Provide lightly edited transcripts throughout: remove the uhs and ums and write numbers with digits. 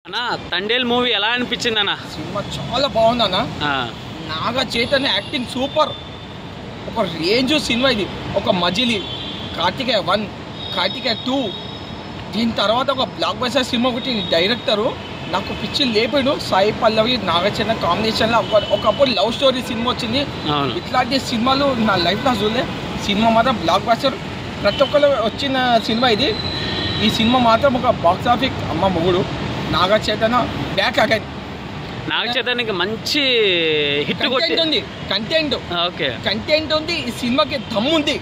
అన్నా తండేల్ మూవీ ఎలా అనిపించింది అన్న? సినిమా చాలా బాగుంది అన్న. Naga Chaitanya acting super. ఒక రేంజ్ సినిమా ఇది. ఒక మజిలీ, కార్తికేయ 1, కార్తికేయ 2, దీని తర్వాత ఒక బ్లాక్ బస్టర్ సినిమా ఒకటి. డైరెక్టరు నాకు పిచ్చి లేపాడు. సాయి పల్లవి నాగచైతన్య కాంబినేషన్లో ఒకప్పుడు లవ్ స్టోరీ సినిమా వచ్చింది. ఇట్లాంటి సినిమాలు నా లైఫ్లో చూడలే. సినిమా మాత్రం బ్లాక్ బస్టర్, ప్రతి ఒక్కరు వచ్చిన సినిమా ఇది. ఈ సినిమా మాత్రం ఒక బాక్స్ ఆఫీస్ అమ్మ మొగుడు. Naga Chaitanya back again. నాగ చైతన్యకి మంచి హిట్ ఉంది. కంటెంట్ ఉంది. ఈ సినిమాకి దమ్ము ఉంది.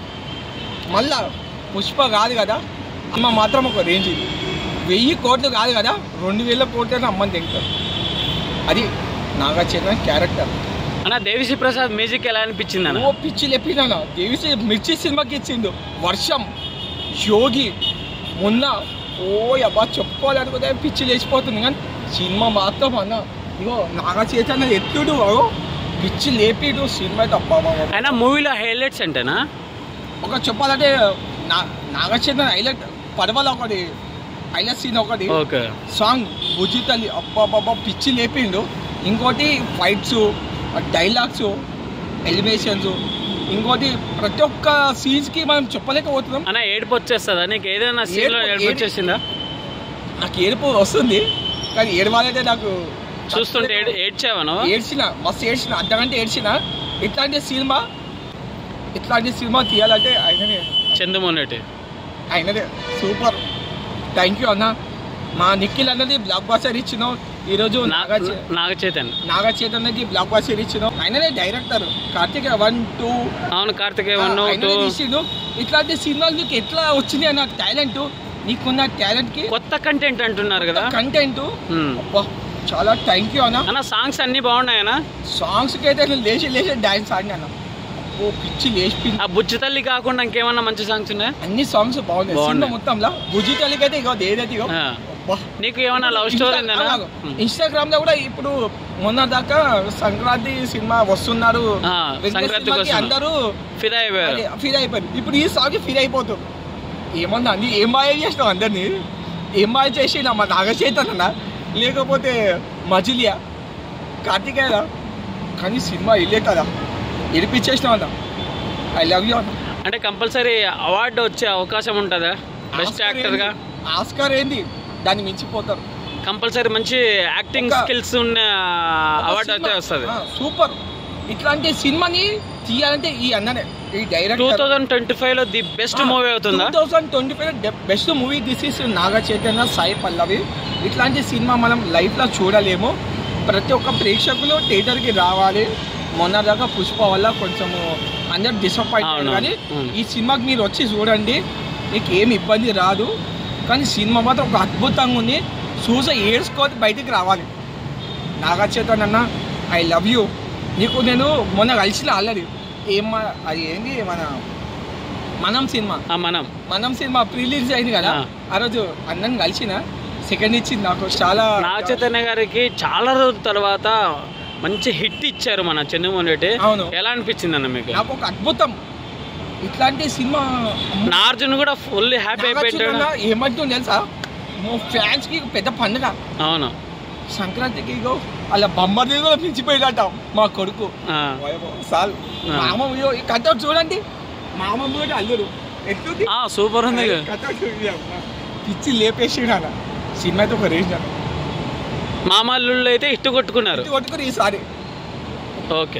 మళ్ళా పుష్ప కాదు కదా, అమ్మ మాత్రం ఒక రేంజ్. 1000 కోట్లు కాదు కదా, 2000 కోట్లు అమ్మని తింటారు. అది నాగ చైతన్య క్యారెక్టర్. అన్న దేవిశ్రీ ప్రసాద్ మ్యూజిక్ ఎలా అనిపించింది అన్న? ఓ పిచ్చి లేపినా. దేవిశ్రీ మిర్చి సినిమాకి ఇచ్చిండు. వర్షం, యోగి, మొన్న ఓ అబ్బా చెప్పుకోవాలనుకుంటే పిచ్చి లేచిపోతుంది. కానీ సినిమా మాత్రం అన్న ఇగో నాగ చైతన్య ఎత్తుడు పిచ్చి లేపిడు. సినిమా తప్ప అయినా మూవీలో హైలైట్స్ అంటేనా ఒక చెప్పాలంటే నాగ చైతన్య హైలైట్ పర్వాల ఒకటి హైలైట్ సీన్ ఒకటి సాంగ్ బుజ్జితల్లి అబ్బా పిచ్చి లేపిండు. ఇంకోటి ఫైట్స్, డైలాగ్స్, ఎలివేషన్స్, ఇంకోటి ప్రతి ఒక్క సీన్స్ కి మనం చెప్పలేకపోతున్నాం. అన్న ఏడుపు వచ్చేస్తుందా నీకు? ఏదైనా సీన్ లో ఏడుపు వచ్చేసిందా? నాకు ఏడుపు వస్తుంది, కానీ ఏడవాలంటే నాకు చూస్తుంటే ఏడ్చావను? ఏడ్చిన, మస్తు ఏడ్చిన, అర్ధగంట ఏడ్చిన. ఇట్లాంటి సినిమా తీయాలంటే ఆయననే, చంద్రమోహన్ ఆయనదే సూపర్. థ్యాంక్ యూ అన్న. మా నిఖిల్ అన్నది బ్లాక్ బాస్టర్ ఇచ్చినావు. ఈరోజు నాగ చైతన్యకి బ్లాక్ బాస్టర్ ఇచ్చినావు. ఆయననే డైరెక్టర్. కార్తికేయ 1, 2 అవును, కార్తికేయ 1, 2 తీసిండు. ఇట్లాంటి సినిమాలు నీకు ఎట్లా వచ్చింది అన్న టాలెంట్? నీకున్న టాలెంట్ కి కొత్త కంటెంట్ అంటున్నారు కదా, కంటెంట్ చాలా థ్యాంక్ యూ అన్న. సాంగ్స్ అన్ని బాగున్నాయనా? సాంగ్స్ కి అయితే లేచి డాన్స్ ఆడినా. ఓ పిచ్చి లేచి. ఆ బుజ్జి తల్లి కాకుండా ఇంకేమన్నా మంచి సాంగ్స్ ఉన్నాయా? అన్ని సాంగ్స్ బాగున్నాయి సినిమా మొత్తంలో. బుజ్జి తల్లికి అయితే ఇగో ఏదైతే నీకు ఏమన్నా లవ్ స్టోరీ ఇన్స్టాగ్రామ్ లో కూడా ఇప్పుడు మొన్న దాకా సంక్రాంతి సినిమా వస్తున్నారు, అందరూ ఫిదా అయిపోయారు. ఇప్పుడు ఈ సాంగ్ ఫిదా అయిపోతారు. ఏమన్నా అన్ని ఏం బాగా చేసినావు అందరినీ? ఏం బాగా చేసి మా నాగ చైతన్య లేకపోతే మజిలియా, కార్తికేయ. కానీ సినిమా వెళ్ళే కదా ఏడిపించేసినావు అన్న. ఐ లవ్ యూ అన్న. అంటే కంపల్సరీ అవార్డు వచ్చే అవకాశం ఉంటుందా బెస్ట్ యాక్టర్ గా? ఆస్కార్ ఏంది, దాన్ని మించిపోతారు. కంపల్సరీ మంచి యాక్టింగ్ స్కిల్స్ ఉన్న అవార్డు అయితే వస్తుంది. సూపర్. ఇట్లాంటి సినిమాని తీయాలంటే ఈ అన్ననే, ఈ డైరెక్టర్. 2025 లో ది బెస్ట్ మూవీ అవుతుందా? 2025 best movie this is Naga Chaitanya, Sai Pallavi. ఇట్లాంటి సినిమా మనం లైఫ్ లో చూడలేము. ప్రతి ఒక్క ప్రేక్షకులు థియేటర్కి రావాలి. మొన్న దాకా పుష్ప వల్ల కొంచెము అందరు డిసప్పాయింట్ అయ్యారు. కానీ ఈ సినిమాకి మీరు వచ్చి చూడండి, మీకు ఏమి ఇబ్బంది రాదు. కానీ సినిమా మాత్రం ఒక అద్భుతంగా ఉంది. చూసా ఏడ్చుకోవాలి, బయటికి రావాలి. నాగ చైతన్య అన్న ఐ లవ్ యూ. నీకు నేను మొన్న కలిసిన ఆల్రెడీ. అది ఏంటి మనం సినిమా ప్రిలీజ్ అయింది కదా, ఆ రోజు అన్నని కలిసిన. సెకండ్ ఇచ్చింది నాకు. చాలా నాగ చైతన్య గారికి చాలా రోజుల తర్వాత మంచి హిట్ ఇచ్చారు మన చంద్రమోహన్ రెడ్డి. అవును. ఎలా అనిపించింది అన్న మీకు? నాకు ఒక అద్భుతం. ఇట్లాంటి సినిమా నార్జున్ కూడా ఫుల్ హ్యాపీ అయిపోయాడు. ఏమంటుంది తెలుసా, ఫ్యాన్స్ కి పెద్ద పండుగ. అవును, సంక్రాంతికి అలా బొమ్మది కూడా పిలిచిపోయాడట మా కొడుకు. సార్ మామ కథ చూడండి, మామ కూడా అల్లుడు ఎట్లుంది, సూపర్ ఉంది. పిచ్చి లేపేసి సినిమా అయితే ఒక రేంజ్ అన్న. మామల్లుళ్ళు అయితే ఇట్టు కొట్టుకున్నారు ఈసారి. ఓకే.